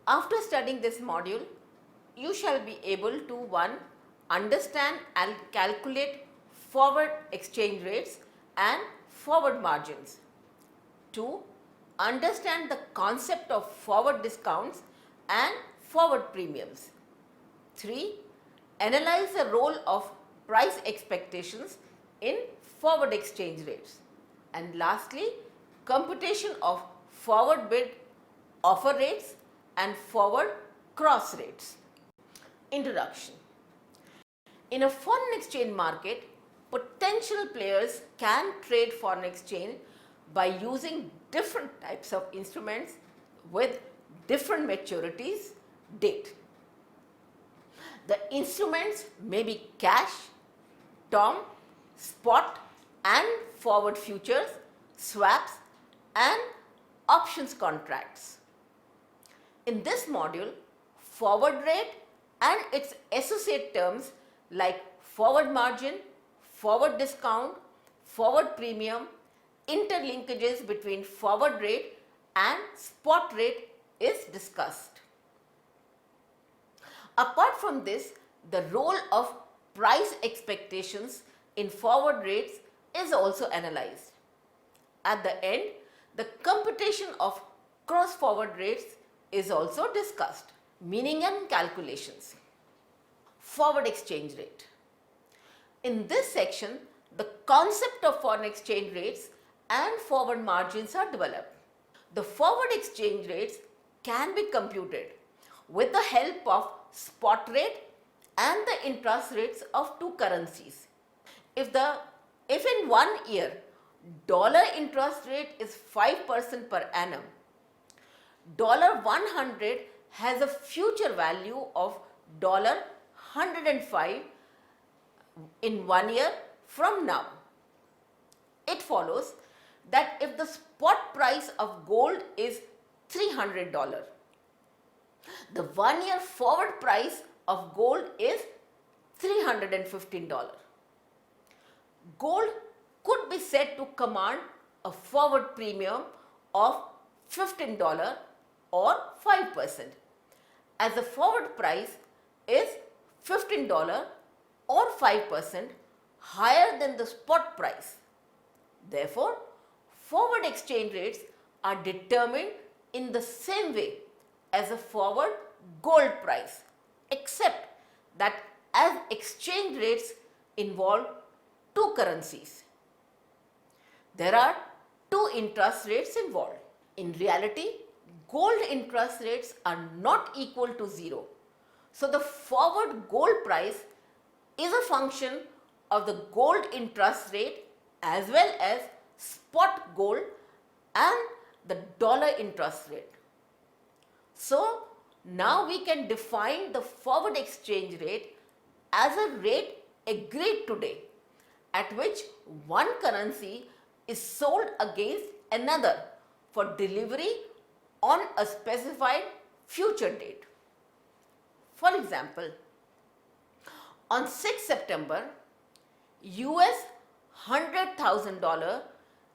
After studying this module, you shall be able to 1. Understand and calculate forward exchange rates and forward margins. 2. Understand the concept of forward discounts and forward premiums. 3. Analyze the role of price expectations in forward exchange rates. And lastly, computation of forward bid offer rates and forward cross rates. Introduction. In a foreign exchange market, potential players can trade foreign exchange by using different types of instruments with different maturities date. The instruments may be cash, term, spot and forward futures, swaps and options contracts. In this module, forward rate and its associate terms like forward margin, forward discount, forward premium, interlinkages between forward rate and spot rate is discussed. Apart from this, the role of price expectations in forward rates is also analyzed. At the end, the computation of cross-forward rates is also discussed, meaning and calculations. Forward exchange rate. In this section, the concept of foreign exchange rates and forward margins are developed. The forward exchange rates can be computed with the help of spot rate and the interest rates of two currencies. If in 1 year dollar interest rate is 5% per annum, $100 has a future value of $105 in 1 year from now. It follows that if the spot price of gold is $300, the 1 year forward price of gold is $315. Gold could be said to command a forward premium of $15 or 5%, as the forward price is $15 or 5% higher than the spot price. Therefore, forward exchange rates are determined in the same way as a forward gold price, except that as exchange rates involve two currencies, there are two interest rates involved. In reality, gold interest rates are not equal to 0. So, the forward gold price is a function of the gold interest rate as well as spot gold and the dollar interest rate. So, now we can define the forward exchange rate as a rate agreed today at which one currency is sold against another for delivery on a specified future date. For example, on 6 September, US $100,000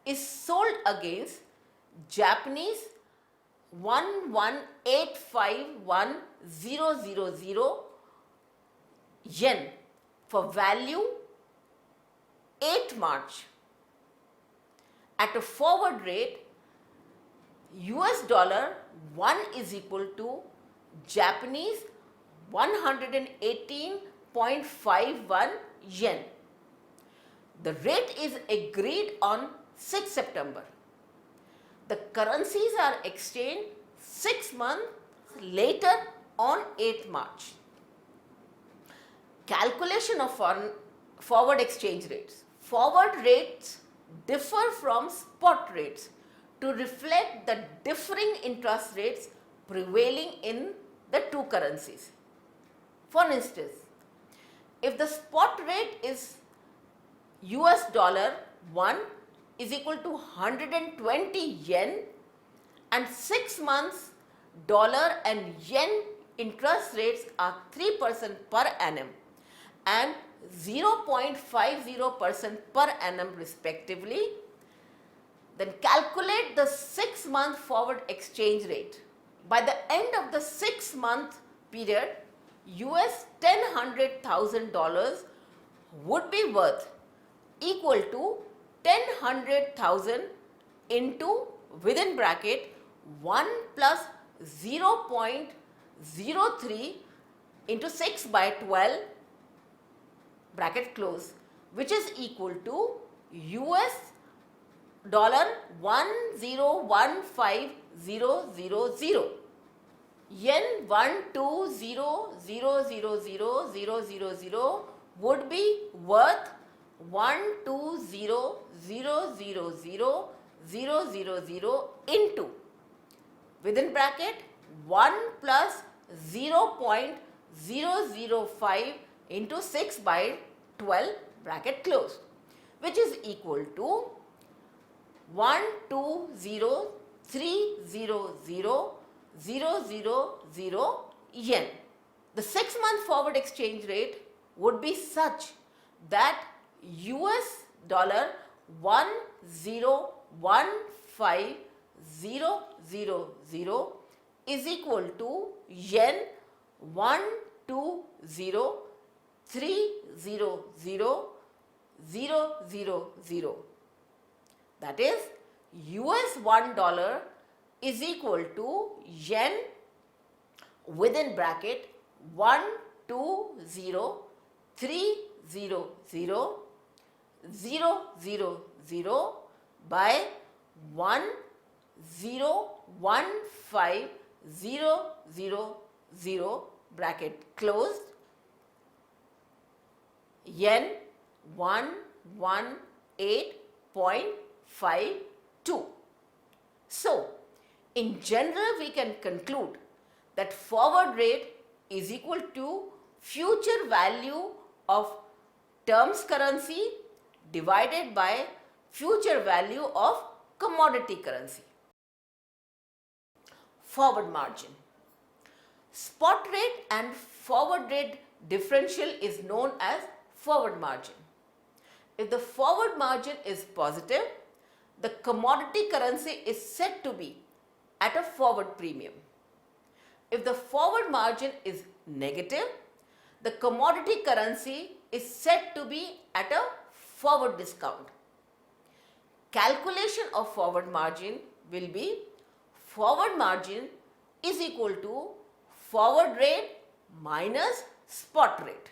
is sold against Japanese 11,851,000 yen for value 8 March at a forward rate US dollar 1 is equal to Japanese 118.51 yen. The rate is agreed on 6 September. The currencies are exchanged 6 months later on 8 March. Calculation of forward exchange rates. Forward rates differ from spot rates to reflect the differing interest rates prevailing in the two currencies. For instance, if the spot rate is US dollar 1 is equal to 120 yen and 6 months dollar and yen interest rates are 3% per annum and 0.50% per annum respectively, then calculate the 6-month forward exchange rate. By the end of the 6-month period, US $100,000 would be worth equal to 100,000 into within bracket 1 plus 0.03 into 6 by 12 bracket close, which is equal to US $1015000. Yen 120000000 would be worth 120000000 into within bracket 1 plus 0.005 into 6 by 12 bracket close, which is equal to 120,300,000 yen. The 6-month forward exchange rate would be such that US dollar 1015000 is equal to yen 120,300,000. That is, US $1 is equal to yen within bracket 120,300,000 by 1015000 bracket closed, yen 118.52. So, in general, we can conclude that forward rate is equal to future value of terms currency divided by future value of commodity currency. Forward margin. Spot rate and forward rate differential is known as forward margin. If the forward margin is positive, the commodity currency is said to be at a forward premium. If the forward margin is negative, the commodity currency is said to be at a forward discount. Calculation of forward margin will be forward margin is equal to forward rate minus spot rate.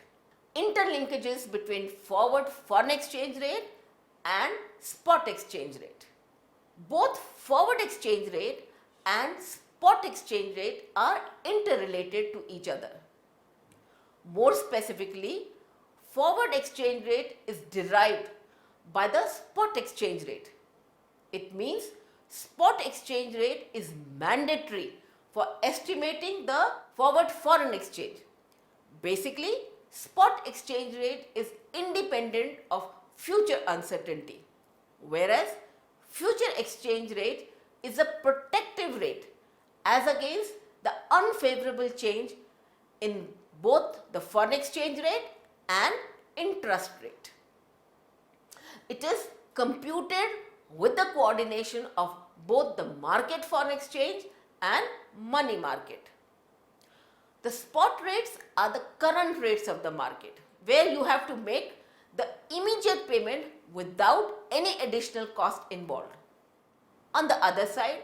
Interlinkages between forward foreign exchange rate and spot exchange rate. Both forward exchange rate and spot exchange rate are interrelated to each other. More specifically, forward exchange rate is derived by the spot exchange rate. It means spot exchange rate is mandatory for estimating the forward foreign exchange. Basically, spot exchange rate is independent of future uncertainty, whereas future exchange rate is a protective rate as against the unfavorable change in both the foreign exchange rate and interest rate. It is computed with the coordination of both the market foreign exchange and money market. The spot rates are the current rates of the market, where you have to make the immediate payment without any additional cost involved. On the other side,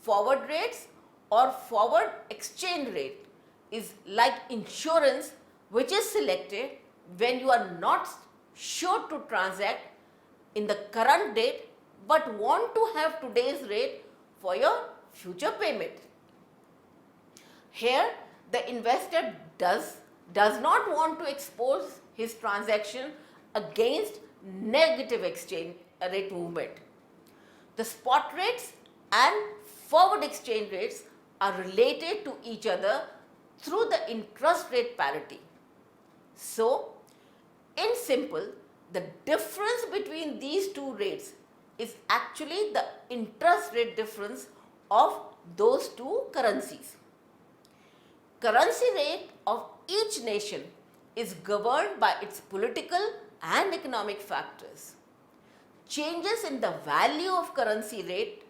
forward rates or forward exchange rate is like insurance, which is selected when you are not sure to transact in the current date but want to have today's rate for your future payment. Here, the investor does not want to expose his transaction against negative exchange rate movement. The spot rates and forward exchange rates are related to each other through the interest rate parity. So, in simple, the difference between these two rates is actually the interest rate difference of those two currencies. Currency rate of each nation is governed by its political and economic factors. Changes in the value of currency rate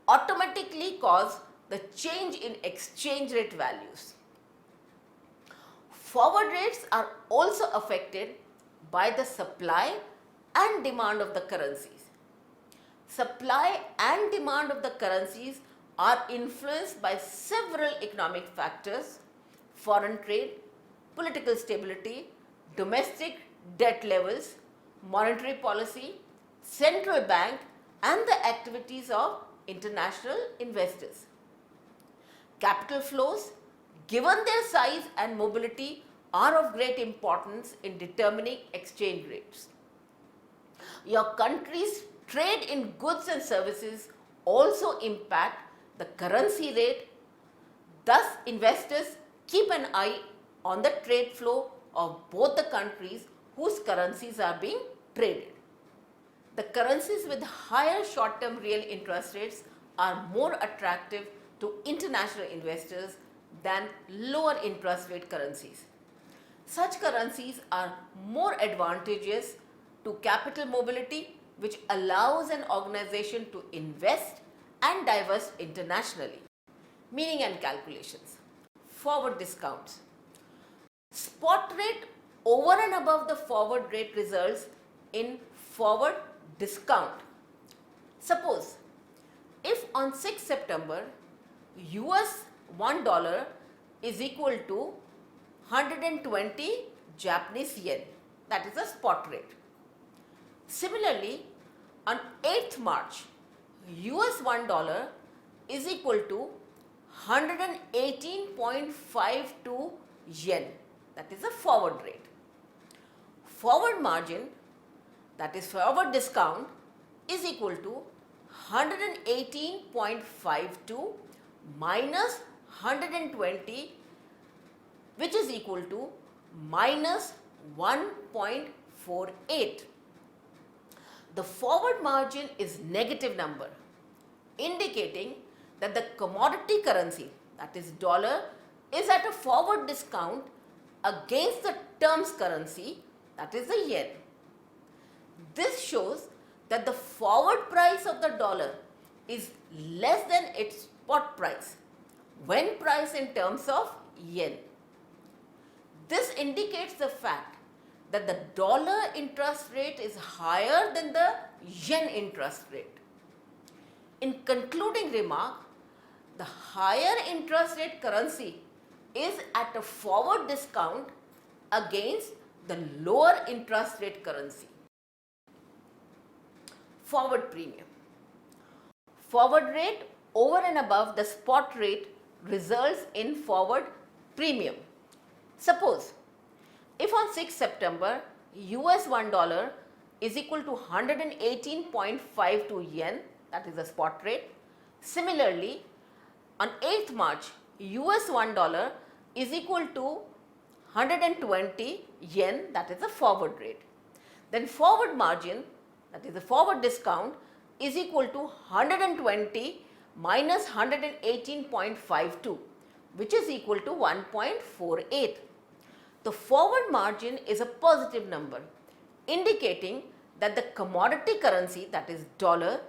automatically cause the change in exchange rate values. Forward rates are also affected by the supply and demand of the currencies. Supply and demand of the currencies are influenced by several economic factors: foreign trade, political stability, domestic debt levels, monetary policy, central bank, and the activities of international investors. Capital flows, given their size and mobility, are of great importance in determining exchange rates. Your country's trade in goods and services also impact the currency rate. Thus, investors keep an eye on the trade flow of both the countries whose currencies are being traded. The currencies with higher short-term real interest rates are more attractive to international investors than lower interest rate currencies. Such currencies are more advantageous to capital mobility, which allows an organization to invest and divest internationally. Meaning and calculations. Forward discounts. Spot rate over and above the forward rate results in forward discount. Suppose if on 6 September US $1 is equal to 120 Japanese yen, that is the spot rate. Similarly, on 8th March, US $1 is equal to 118.52 yen, that is the forward rate. Forward margin, that is forward discount, is equal to 118.52 minus 120, which is equal to minus 1.48. The forward margin is negative number, indicating that the commodity currency, that is dollar, is at a forward discount against the terms currency, that is the yen. This shows that the forward price of the dollar is less than its spot price when priced in terms of yen. This indicates the fact that the dollar interest rate is higher than the yen interest rate. In concluding remark, the higher interest rate currency is at a forward discount against the lower interest rate currency. Forward premium. Forward rate over and above the spot rate results in forward premium. Suppose if on 6 September US $1 is equal to 118.52 yen, that is the spot rate. Similarly, on 8th March US $1 is equal to 120 yen, that is the forward rate. Then forward margin, that is the forward discount, is equal to 120 minus 118.52, which is equal to 1.48. The forward margin is a positive number, indicating that the commodity currency, that is dollar,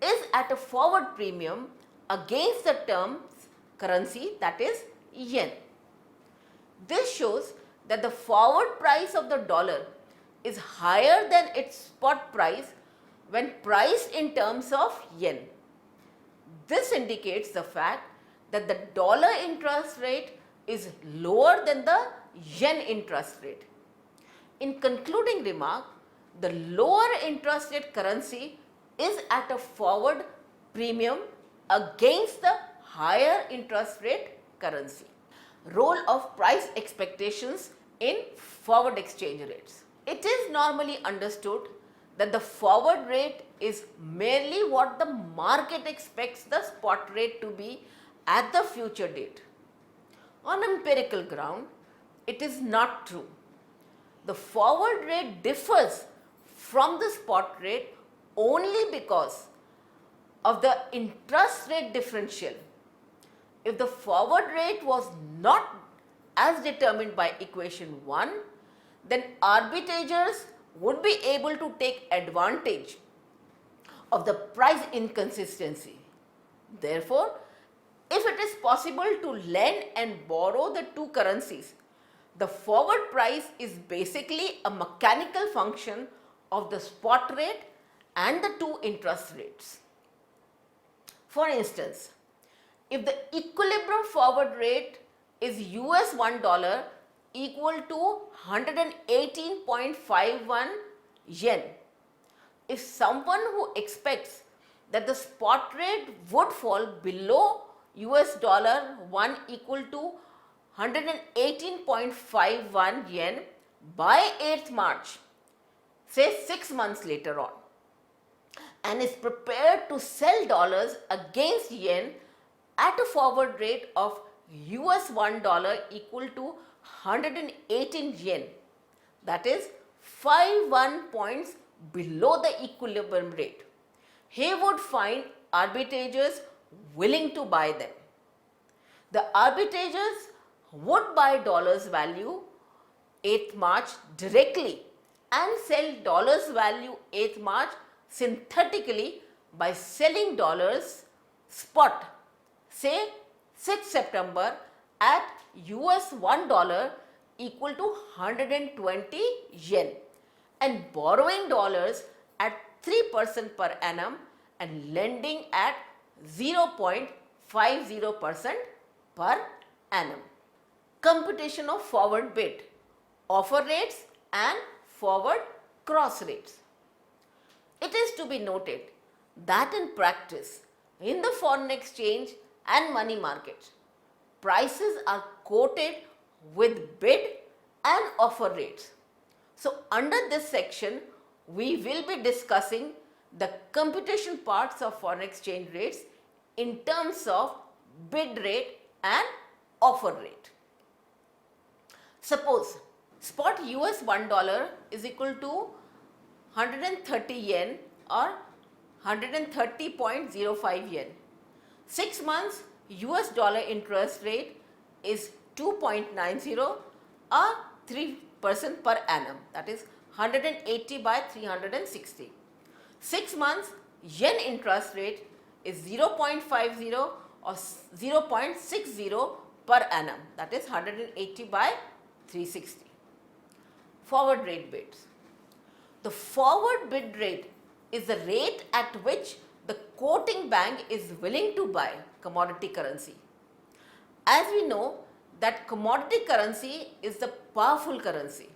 is at a forward premium against the terms currency, that is yen. This shows that the forward price of the dollar is higher than its spot price when priced in terms of yen. This indicates the fact that the dollar interest rate is lower than the yen interest rate. In concluding remark, the lower interest rate currency is at a forward premium against the higher interest rate currency. Role of price expectations in forward exchange rates. It is normally understood that the forward rate is merely what the market expects the spot rate to be at the future date. On empirical ground, it is not true. The forward rate differs from the spot rate only because of the interest rate differential. If the forward rate was not as determined by equation 1, then arbitrageurs would be able to take advantage of the price inconsistency. Therefore, If it is possible to lend and borrow the two currencies, the forward price is basically a mechanical function of the spot rate and the two interest rates. For instance, if the equilibrium forward rate is US $1 equal to 118.51 yen, if someone who expects that the spot rate would fall below US dollar 1 equal to 118.51 yen by 8th March, say 6 months later on, and is prepared to sell dollars against yen at a forward rate of US $1 equal to 118 yen, that is 51 points below the equilibrium rate, he would find arbitrageurs willing to buy them. The arbitrageurs would buy dollars value 8th March directly and sell dollars value 8th March synthetically by selling dollars spot, say 6th September at US $1 equal to 120 yen and borrowing dollars at 3% per annum and lending at 0.50% per annum. Computation of forward bid, offer rates and forward cross rates. It is to be noted that in practice, in the foreign exchange and money markets, prices are quoted with bid and offer rates. So, under this section, we will be discussing the computation parts of foreign exchange rates in terms of bid rate and offer rate. Suppose spot US $1 is equal to 130 yen or 130.05 yen. 6 months US dollar interest rate is 2.90 or 3% per annum, that is 180 by 360. 6 months yen interest rate is 0.50 or 0.60 per annum, that is 180 by 360. Forward rate bids. The forward bid rate is the rate at which the quoting bank is willing to buy commodity currency. As we know that commodity currency is the powerful currency.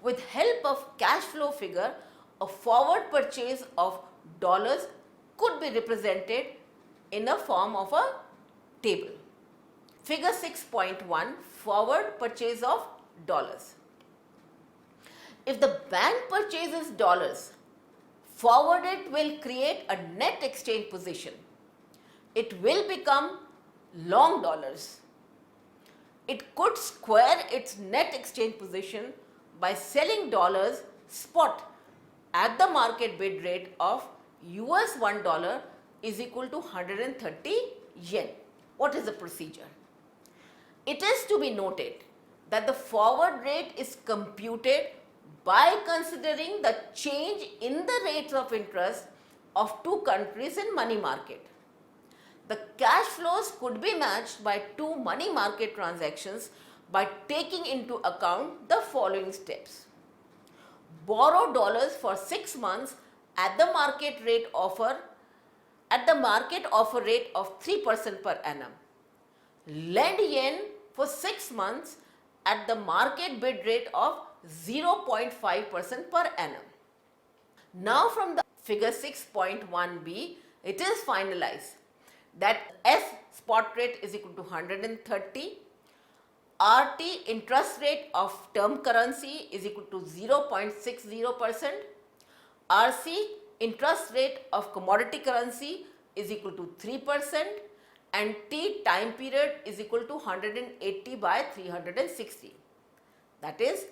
With help of cash flow figure, a forward purchase of dollars could be represented in a form of a table. Figure 6.1, forward purchase of dollars. If the bank purchases dollars, forward it will create a net exchange position. It will become long dollars. It could square its net exchange position by selling dollars spot at the market bid rate of US $1 is equal to 130 yen. What is the procedure? It is to be noted that the forward rate is computed by considering the change in the rates of interest of two countries in money market. The cash flows could be matched by two money market transactions by taking into account the following steps. Borrow dollars for 6 months at the market offer rate of 3% per annum. Lend yen for 6 months at the market bid rate of 0.5% per annum. Now from the figure 6.1b, it is finalized that S spot rate is equal to 130, RT interest rate of term currency is equal to 0.60%, RC interest rate of commodity currency is equal to 3%, and T time period is equal to 180 by 360. That is,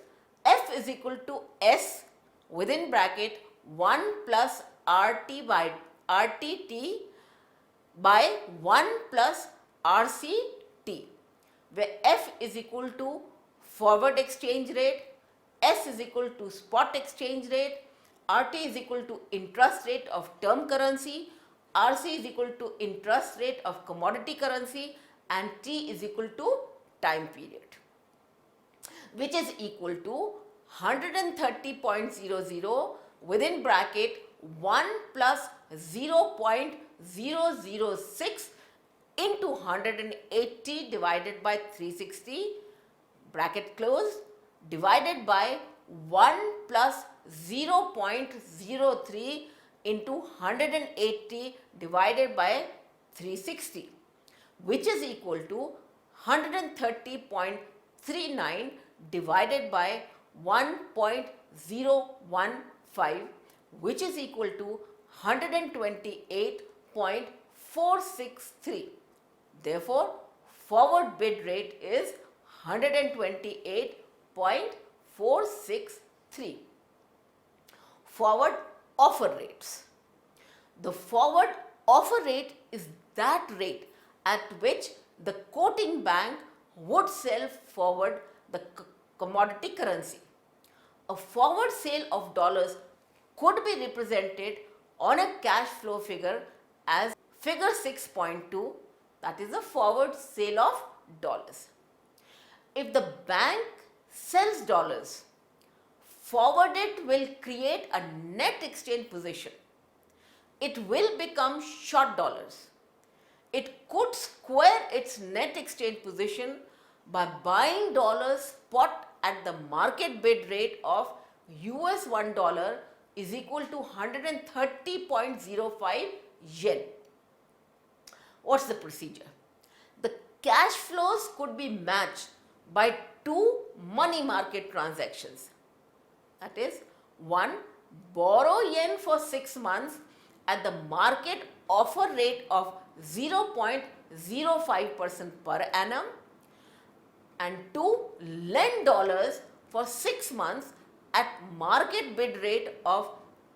F is equal to S within bracket 1 plus RT by RTT by 1 plus RCT, where F is equal to forward exchange rate, S is equal to spot exchange rate, RT is equal to interest rate of term currency, RC is equal to interest rate of commodity currency and T is equal to time period, which is equal to 130.00 within bracket 1 plus 0.006 into 180 divided by 360 bracket close divided by 1 plus 0.03 into 180 divided by 360, which is equal to 130.39 divided by 1.015, which is equal to 128.463. Therefore, forward bid rate is 128.463. Forward offer rates. The forward offer rate is that rate at which the quoting bank would sell forward the commodity currency. A forward sale of dollars could be represented on a cash flow figure as figure 6.2, that is a forward sale of dollars. If the bank sells dollars, forward it will create a net exchange position. It will become short dollars. It could square its net exchange position by buying dollars spot at the market bid rate of US $1 is equal to 130.05 yen. What's the procedure? The cash flows could be matched by two money market transactions. That is, one, borrow yen for 6 months at the market offer rate of 0.05% per annum, and two, lend dollars for 6 months at market bid rate of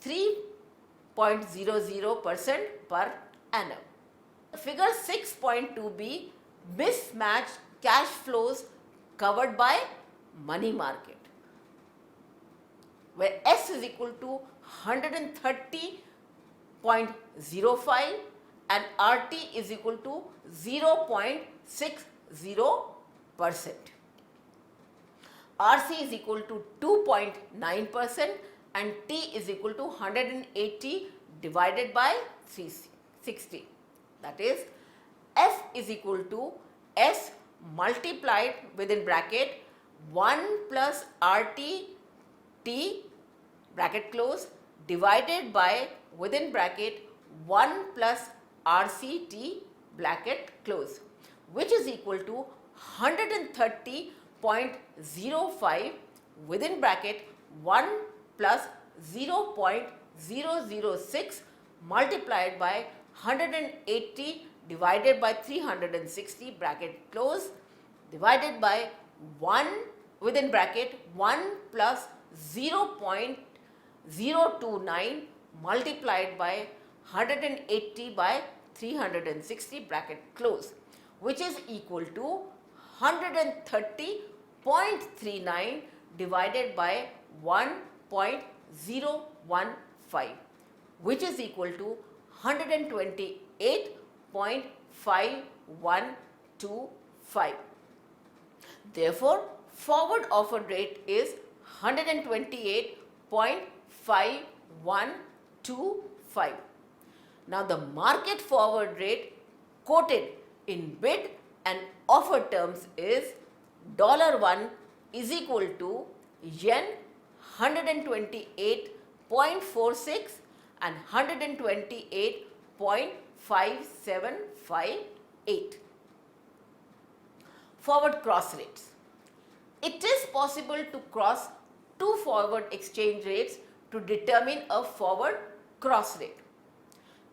3.00% per annum. Figure 6.2b, mismatched cash flows covered by money market, where S is equal to 130.05 and RT is equal to 0.60%. RC is equal to 2.9% and T is equal to 180 divided by 360. That is, F is equal to S multiplied within bracket 1 plus RT T bracket close divided by within bracket 1 plus RCT bracket close, which is equal to 130.05 within bracket 1 plus 0.006 multiplied by 180 divided by 360 bracket close divided by 1 within bracket 1 plus 0.029 multiplied by 180 by 360 bracket close, which is equal to 130.39 divided by 1.015, which is equal to 128.5125. Therefore, forward offer rate is 128.5125. Now, the market forward rate quoted in bid and offer terms is $1 is equal to yen 128.46 and 128.5758. Forward cross rates. It is possible to cross two forward exchange rates to determine a forward cross rate.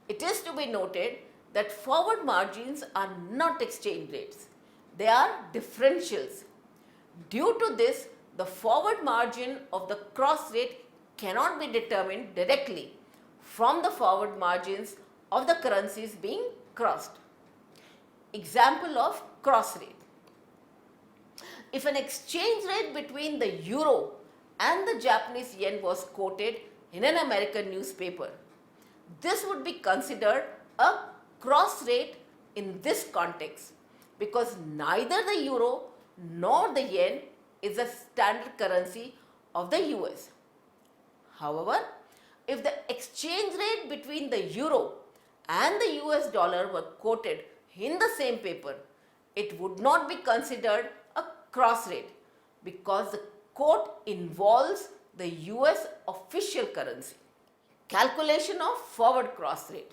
It is to be noted that forward margins are not exchange rates. They are differentials. Due to this, the forward margin of the cross rate cannot be determined directly from the forward margins of the currencies being crossed. Example of cross rate. If an exchange rate between the euro and the Japanese yen was quoted in an American newspaper, this would be considered a cross rate in this context because neither the euro nor the yen is a standard currency of the US. However, if the exchange rate between the euro and the US dollar were quoted in the same paper, it would not be considered a cross rate because the quote involves the US official currency. Calculation of forward cross rate.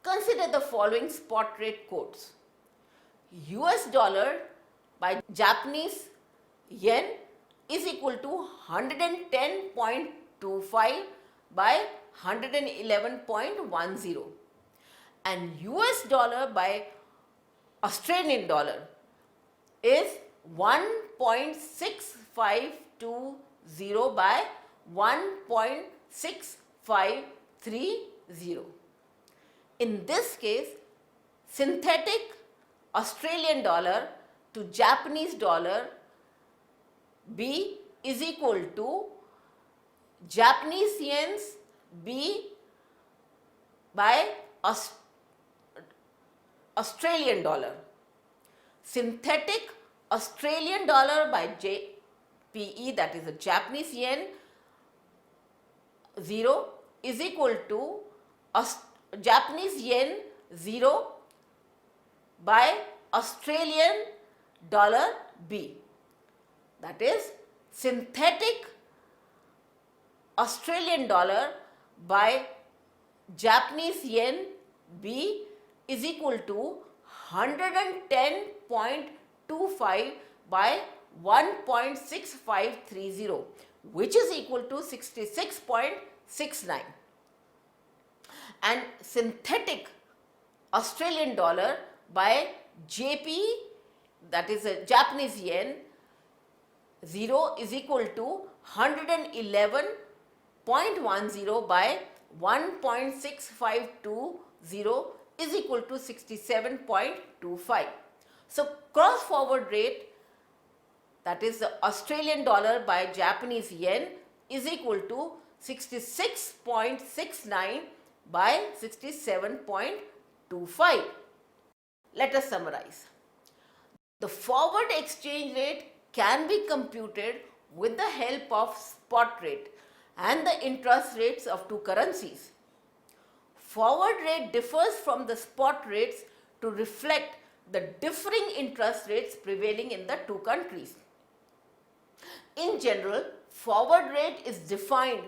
Consider the following spot rate quotes. US dollar by Japanese yen is equal to 110.25 by 111.10 and US dollar by Australian dollar is 1.6520 by 1.6530. In this case, synthetic Australian dollar to Japanese dollar B is equal to Japanese yens B by Australian dollar. Synthetic Australian dollar by JPE, that is the Japanese yen 0 is equal to Japanese yen 0 by Australian dollar B. That is synthetic Australian dollar by Japanese yen B is equal to 110.25 by 1.6530, which is equal to 66.69. And synthetic Australian dollar by JP, that is a Japanese yen 0 is equal to 111.10 by 1.6520 is equal to 67.25. So cross forward rate, that is the Australian dollar by Japanese yen is equal to 66.69 by 67.25. Let us summarize. The forward exchange rate can be computed with the help of spot rate and the interest rates of two currencies. Forward rate differs from the spot rates to reflect the differing interest rates prevailing in the two countries. In general, forward rate is defined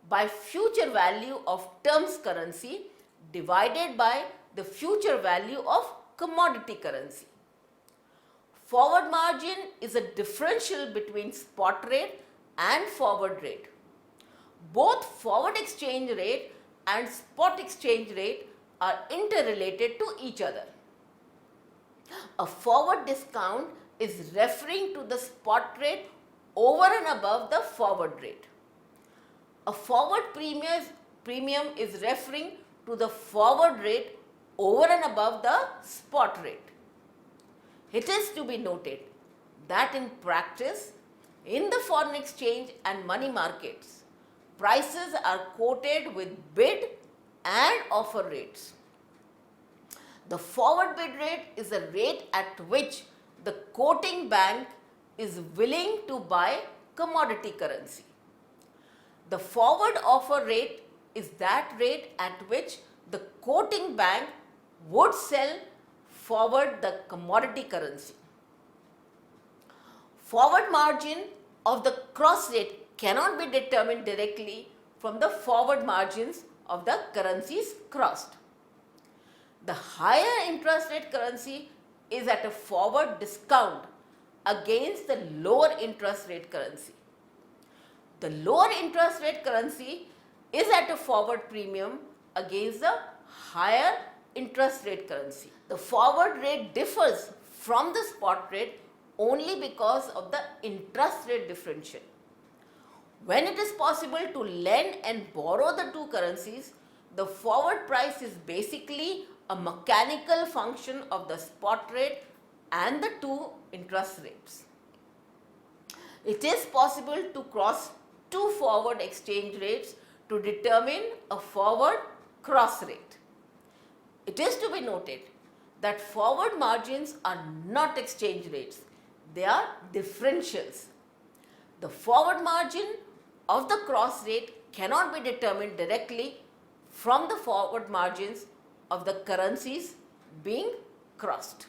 by future value of terms currency divided by the future value of commodity currency. Forward margin is a differential between spot rate and forward rate. Both forward exchange rate and spot exchange rate are interrelated to each other. A forward discount is referring to the spot rate over and above the forward rate. A forward premium is referring to the forward rate over and above the spot rate. It is to be noted that in practice, in the foreign exchange and money markets, prices are quoted with bid and offer rates. The forward bid rate is the rate at which the quoting bank is willing to buy commodity currency. The forward offer rate is that rate at which the quoting bank would sell forward the commodity currency. Forward margin of the cross rate cannot be determined directly from the forward margins of the currencies crossed. The higher interest rate currency is at a forward discount against the lower interest rate currency. The lower interest rate currency is at a forward premium against the higher interest rate currency. The forward rate differs from the spot rate only because of the interest rate differential. When it is possible to lend and borrow the two currencies, the forward price is basically a mechanical function of the spot rate and the two interest rates. It is possible to cross two forward exchange rates to determine a forward cross rate. It is to be noted that forward margins are not exchange rates, they are differentials. The forward margin of the cross rate cannot be determined directly from the forward margins of the currencies being crossed.